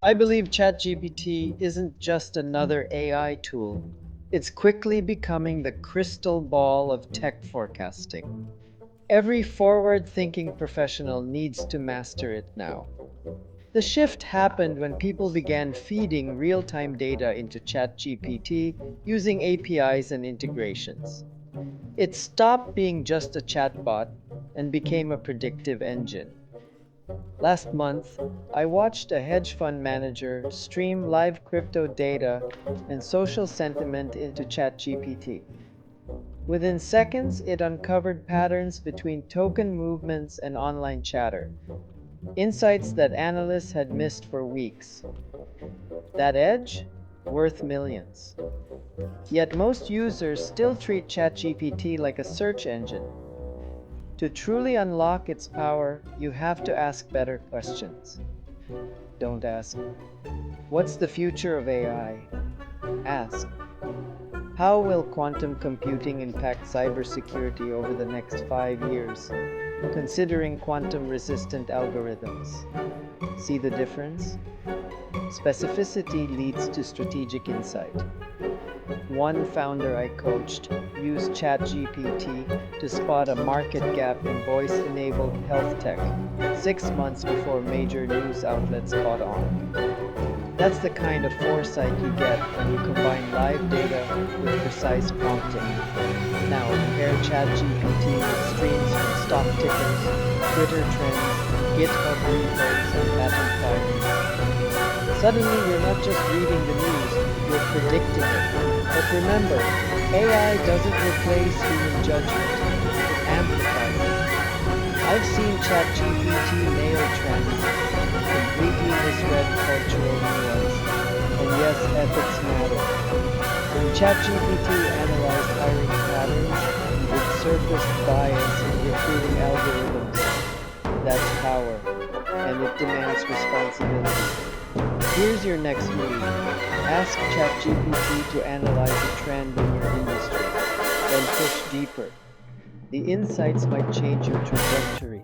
I believe ChatGPT isn't just another AI tool. It's quickly becoming the crystal ball of tech forecasting. Every forward thinking professional needs to master it now. The shift happened when people began feeding real time data into ChatGPT using APIs and integrations. It stopped being just a chatbot and became a predictive engine. Last month, I watched a hedge fund manager stream live crypto data and social sentiment into ChatGPT. Within seconds, it uncovered patterns between token movements and online chatter, insights that analysts had missed for weeks. That edge? Worth millions. Yet most users still treat ChatGPT like a search engine. To truly unlock its power, you have to ask better questions. Don't ask, "What's the future of AI?" Ask, "How will quantum computing impact cybersecurity over the next 5 years, considering quantum resistant algorithms?" See the difference? Specificity leads to strategic insight. One founder I coached used ChatGPT to spot a market gap in voice enabled health tech 6 months before major news outlets caught on. That's the kind of foresight you get when you combine live data with precise prompting. Now compare ChatGPT with streams from stock tickers, Twitter trends, GitHub repos, and patent filings. Suddenly, you're not just reading the news, you're predicting it. But remember, AI doesn't replace human judgment, it amplifies it. I've seen ChatGPT nail trends, completely misread cultural nuance, and yes, ethics matter. When ChatGPT analyzed hiring patterns, it surfaced bias in recruiting algorithms. That's power, and it demands responsibility. Here's your next move. Ask ChatGPT to analyze a trend in your industry, then push deeper. The insights might change your trajectory.